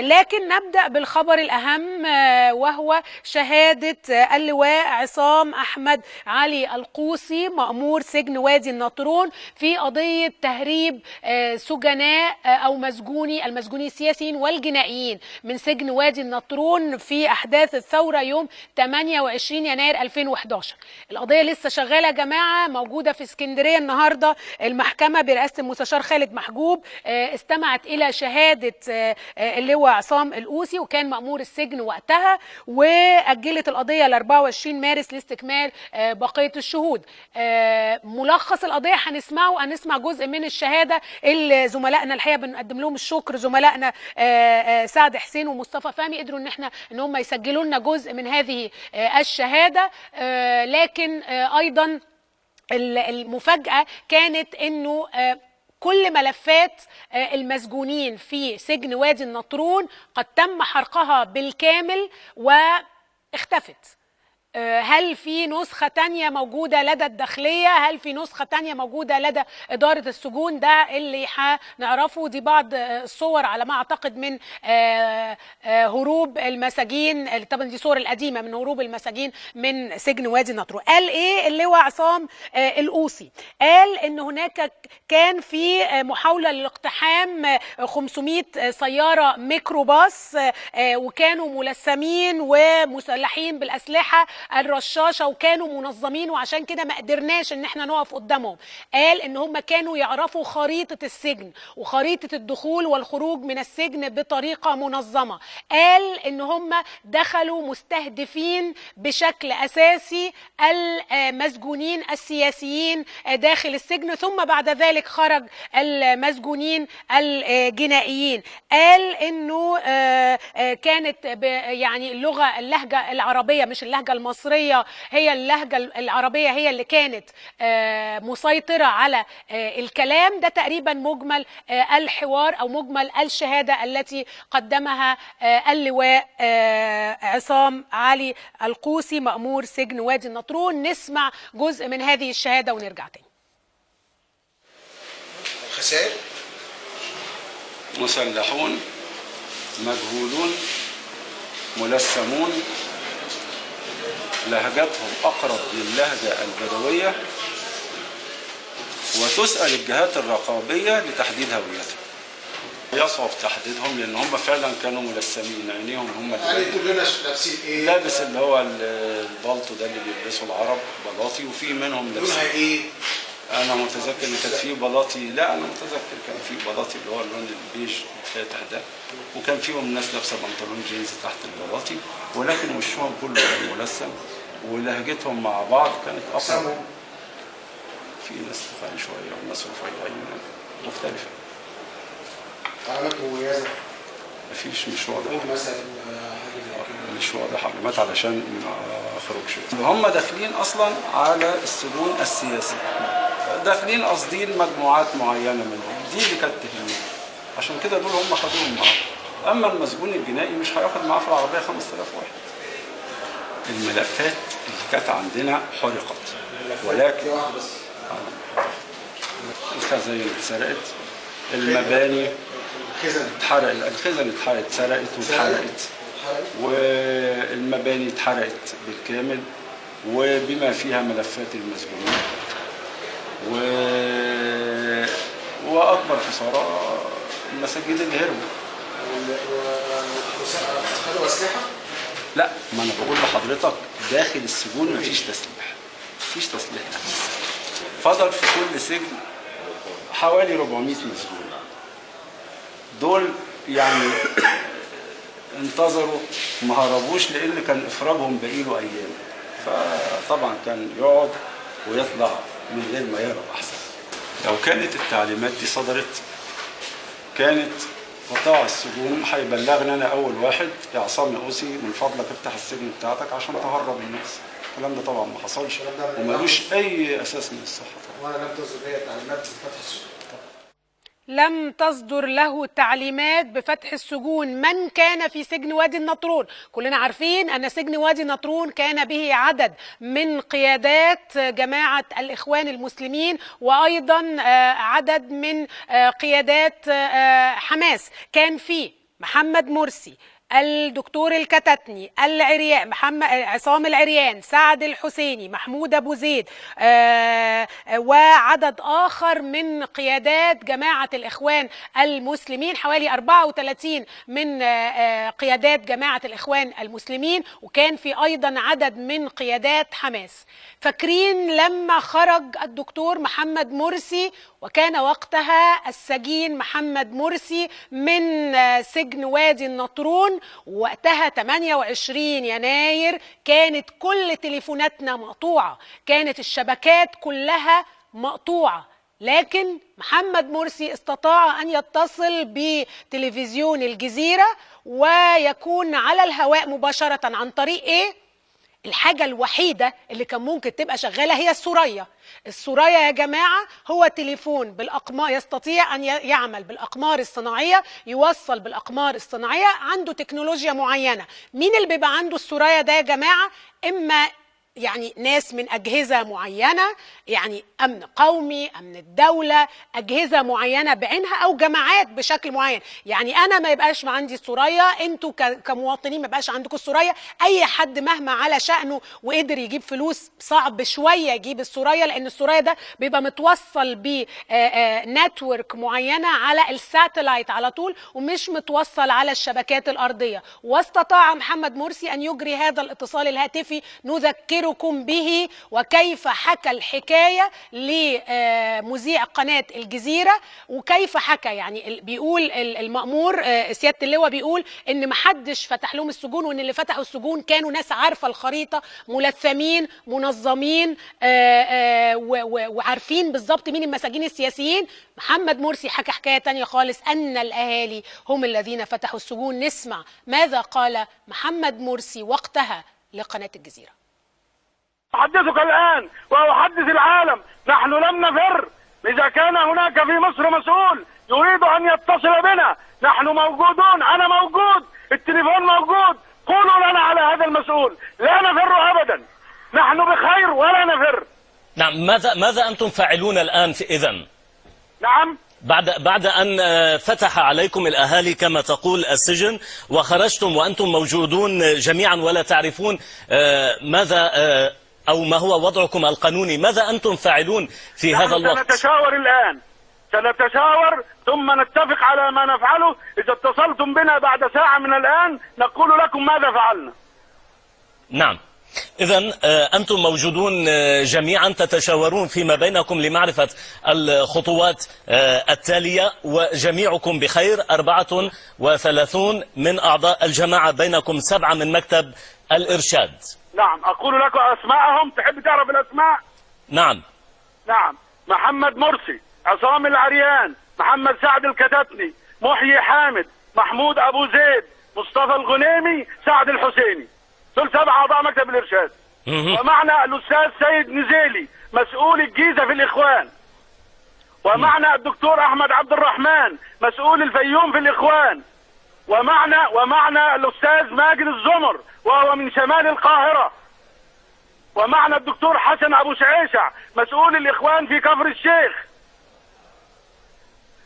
لكن نبدأ بالخبر الأهم، وهو شهادة اللواء عصام أحمد علي القوسي مأمور سجن وادي النطرون في قضية تهريب سجناء أو المسجونين السياسيين والجنائيين من سجن وادي النطرون في أحداث الثورة يوم 28 يناير 2011. القضية لسه شغالة يا جماعة، موجودة في اسكندرية. النهاردة المحكمة برئاسة المستشار خالد محجوب استمعت إلى شهادة اللواء عصام القوسي، وكان مأمور السجن وقتها، وأجلت القضية ل 24 مارس لاستكمال بقية الشهود. ملخص القضية هنسمع جزء من الشهادة اللي زملائنا الحقيقة بنقدم لهم الشكر، زملائنا سعد حسين ومصطفى فهمي قدروا ان هم يسجلوا لنا جزء من هذه الشهادة. لكن أيضا المفاجأة كانت انه كل ملفات المسجونين في سجن وادي النطرون قد تم حرقها بالكامل واختفت. هل في نسخة تانية موجودة لدى الداخلية؟ هل في نسخة تانية موجودة لدى إدارة السجون؟ ده اللي هنعرفه. دي بعض الصور على ما أعتقد من هروب المساجين، طبعا دي صور القديمة من هروب المساجين من سجن وادي النطرون. قال إيه اللواء عصام القوسي؟ قال إن هناك كان في محاولة للاقتحام 500 سيارة ميكروباص، وكانوا ملثمين ومسلحين بالأسلحة الرشاشة وكانوا منظمين، وعشان كده ما قدرناش ان احنا نقف قدامهم. قال ان هم كانوا يعرفوا خريطة السجن وخريطة الدخول والخروج من السجن بطريقة منظمة. قال ان هم دخلوا مستهدفين بشكل اساسي المسجونين السياسيين داخل السجن، ثم بعد ذلك خرج المسجونين الجنائيين. قال انه كانت يعني اللهجة العربية مش اللهجة المصرية، هي اللهجة العربية هي اللي كانت مسيطرة على الكلام. ده تقريبا مجمل الحوار أو مجمل الشهادة التي قدمها اللواء عصام علي القوسي مأمور سجن وادي النطرون. نسمع جزء من هذه الشهادة ونرجع تاني. خسائر مسلحون مجهولون ملثمون لهجتهم أقرب للهجة البدوية، وتسأل الجهات الرقابية لتحديد هويتهم. يصعب تحديدهم لأن هم فعلا كانوا ملثمين، عينيهم هم يعني كلنا لابسين إيه؟ لابس اللي هو البلطو ده اللي بيلبسه العرب، بلاطي، وفي منهم لونها إيه؟ أنا متذكر إن كان في بلاطي، لا أنا متذكر كان في بلاطي اللي هو اللون البيج الفاتح ده، وكان فيهم ناس لابسة بنطلون جينز تحت البلاطي، ولكن وشهم كله كان ملثم ولهجتهم مع بعض كانت أقرب. في ناس تخان شوية وناس رفيعين مختلفة. علامات مميزة؟ مفيش، مش واضح. مثلا مش واضح علامات علشان ما اخرجش. هم داخلين اصلا على السجون السياسي، داخلين قاصدين مجموعات معينه منهم، دي اللي كانت تهمني، عشان كده دول هم خدوهم معاهم. اما المسجون الجنائي مش هياخد معاه في العربيه 5000 واحد. الملفات اللي كانت عندنا حرقت، ولكن الخزائن اتسرقت، المباني اتحرقت، الخزن اتسرقت واتحرقت، والمباني اتحرقت بالكامل وبما فيها ملفات المسجونين، واكبر خساره المساجين اللي هربوا. خدوا اسلحه؟ لا، ما انا بقول لحضرتك داخل السجون مفيش تسليح، مفيش تسليح. فضل في كل سجن حوالي 400 مسجون. دول يعني انتظروا، ما هربوش لان كان افراجهم بقيله ايام، فطبعا كان يقعد ويطلع من غير ما يهرب احسن. لو كانت التعليمات دي صدرت كانت قطاع السجون هيبلغني انا اول واحد، يا عصام القوسي من فضلك افتح السجن بتاعتك عشان تهرب الناس. الكلام ده طبعا ما حصلش ومالوش اي اساس من الصحه. وانا لم تصدر لي تعليمات بفتح السجون. لم تصدر له تعليمات بفتح السجون. من كان في سجن وادي النطرون؟ كلنا عارفين أن سجن وادي النطرون كان به عدد من قيادات جماعة الإخوان المسلمين، وأيضا عدد من قيادات حماس. كان فيه محمد مرسي، الدكتور الكتاتني، العريان، عصام العريان، سعد الحسيني، محمود أبو زيد، وعدد آخر من قيادات جماعة الإخوان المسلمين، حوالي 34 من قيادات جماعة الإخوان المسلمين، وكان في أيضا عدد من قيادات حماس. فاكرين لما خرج الدكتور محمد مرسي وكان وقتها السجين محمد مرسي من سجن وادي النطرون، وقتها 28 يناير كانت كل تليفوناتنا مقطوعة، كانت الشبكات كلها مقطوعة، لكن محمد مرسي استطاع أن يتصل بتلفزيون الجزيرة ويكون على الهواء مباشرة عن طريق إيه؟ الحاجة الوحيدة اللي كان ممكن تبقى شغالة هي السورية. السورية يا جماعة هو تليفون بالأقمار، يستطيع أن يعمل بالأقمار الصناعية، يوصل بالأقمار الصناعية، عنده تكنولوجيا معينة. مين اللي بيبقى عنده السورية ده يا جماعة؟ إما يعني ناس من أجهزة معينة، يعني أمن قومي، أمن الدولة، أجهزة معينة بعينها، أو جماعات بشكل معين. يعني أنا ما يبقاش عندي السورية، أنتوا كمواطنين ما يبقاش عندكم السورية، أي حد مهما على شأنه وقدر يجيب فلوس صعب شوية يجيب السورية، لأن السورية ده بيبقى متوصل بنتورك معينة على الساتلايت على طول، ومش متوصل على الشبكات الأرضية. واستطاع محمد مرسي أن يجري هذا الاتصال الهاتفي. نذكركم به وكيف حكى الحكاية لمذيع قناة الجزيرة، وكيف حكى يعني بيقول المأمور سيادة اللواء بيقول إن محدش فتح لهم السجون، وإن اللي فتحوا السجون كانوا ناس عارفة الخريطة، ملثمين، منظمين، وعارفين بالظبط مين المساجين السياسيين. محمد مرسي حكى حكاية تانية خالص، أن الأهالي هم الذين فتحوا السجون. نسمع ماذا قال محمد مرسي وقتها لقناة الجزيرة. أحدثك الآن وأحدث العالم، نحن لم نفر. إذا كان هناك في مصر مسؤول يريد أن يتصل بنا، نحن موجودون، أنا موجود، التليفون موجود، قولوا لنا على هذا المسؤول. لا نفر أبدا، نحن بخير ولا نفر. نعم، ماذا أنتم فاعلون الآن إذن؟ نعم، بعد أن فتح عليكم الأهالي كما تقول السجن وخرجتم وأنتم موجودون جميعا ولا تعرفون ماذا أو ما هو وضعكم القانوني، ماذا أنتم فاعلون في هذا الوقت؟ سنتشاور الآن، سنتشاور ثم نتفق على ما نفعله. إذا اتصلتم بنا بعد ساعة من الآن نقول لكم ماذا فعلنا. نعم، إذن أنتم موجودون جميعا تتشاورون فيما بينكم لمعرفة الخطوات التالية، وجميعكم بخير. 34 من أعضاء الجماعة، بينكم 7 من مكتب الإرشاد. نعم، أقول لكم أسماءهم، تحب تعرف الأسماء؟ نعم. نعم، محمد مرسي، عصام العريان، محمد سعد الكتاتني، محيي حامد، محمود أبو زيد، مصطفى الغنيمي، سعد الحسيني. دول 7 أعضاء مكتب الإرشاد. ومعنا الأستاذ سيد نزيلي مسؤول الجيزة في الإخوان. ومعنا الدكتور أحمد عبد الرحمن مسؤول الفيوم في الإخوان. ومعنا الأستاذ ماجد الزمر وهو من شمال القاهرة. ومعنا الدكتور حسن أبو شعيشع مسؤول الإخوان في كفر الشيخ.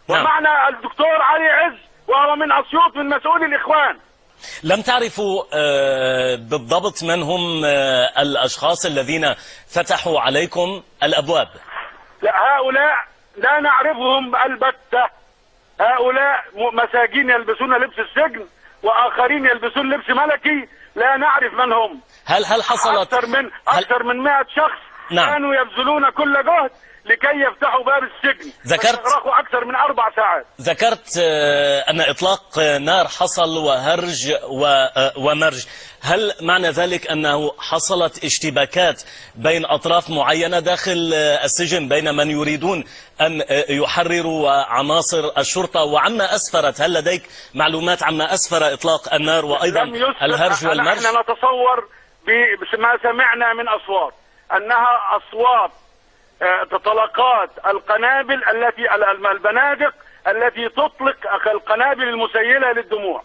ومعنا الدكتور علي عز وهو من أسيوط من مسؤول الإخوان. لم تعرفوا بالضبط من هم الأشخاص الذين فتحوا عليكم الأبواب؟ لا، هؤلاء لا نعرفهم البتة. هؤلاء مساجين يلبسون لبس السجن، وآخرين يلبسون لبس ملكي، لا نعرف من هم. هل حصلت أكثر من 100 شخص نعم. كانوا يبذلون كل جهد لكي يفتحوا باب السجن. استغرقوا أكثر من 4 ساعات. ذكرت أن إطلاق نار حصل وهرج ومرج. هل معنى ذلك أنه حصلت اشتباكات بين أطراف معينة داخل السجن، بين من يريدون أن يحرروا عناصر الشرطة؟ وعما أسفرت، هل لديك معلومات عما أسفر إطلاق النار وأيضا الهرج والمرج؟ نحن نتصور بما سمعنا من أصوات أنها أصوات طلقات القنابل البنادق التي تطلق القنابل المسيلة للدموع.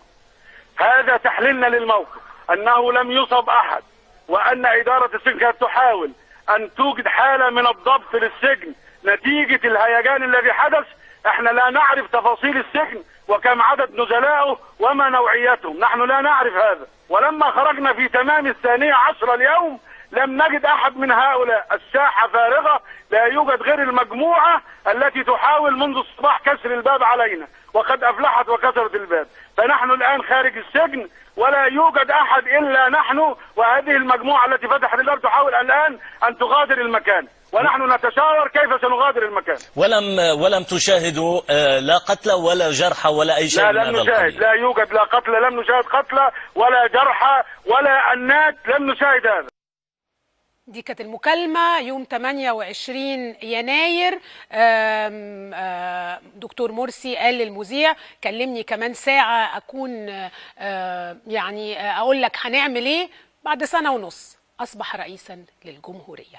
هذا تحليلنا للموقف، أنه لم يصب أحد، وأن إدارة السجن كانت تحاول أن توجد حالة من الضبط للسجن نتيجة الهيجان الذي حدث. احنا لا نعرف تفاصيل السجن وكم عدد نزلائه وما نوعيتهم، نحن لا نعرف هذا. ولما خرجنا في تمام 12 اليوم لم نجد أحد من هؤلاء، الساحة فارغة، لا يوجد غير المجموعة التي تحاول منذ الصباح كسر الباب علينا، وقد أفلحت وكسرت الباب. فنحن الآن خارج السجن ولا يوجد أحد إلا نحن وهذه المجموعة التي فتحت الباب تحاول الآن أن تغادر المكان، ونحن نتشاور كيف سنغادر المكان. ولم تشاهدوا لا قتلى ولا جرحى ولا أي شيء لا، من هذا لم نشاهد، القبيل؟ لا يوجد لا قتلى، لم نشاهد قتلى ولا جرحى ولا أنات، لم نشاهد هذا. دي كانت المكالمة يوم 28 يناير. دكتور مرسي قال للمذيع كلمني كمان ساعة أكون يعني أقول لك هنعمل إيه. بعد سنة ونص أصبح رئيسا للجمهورية.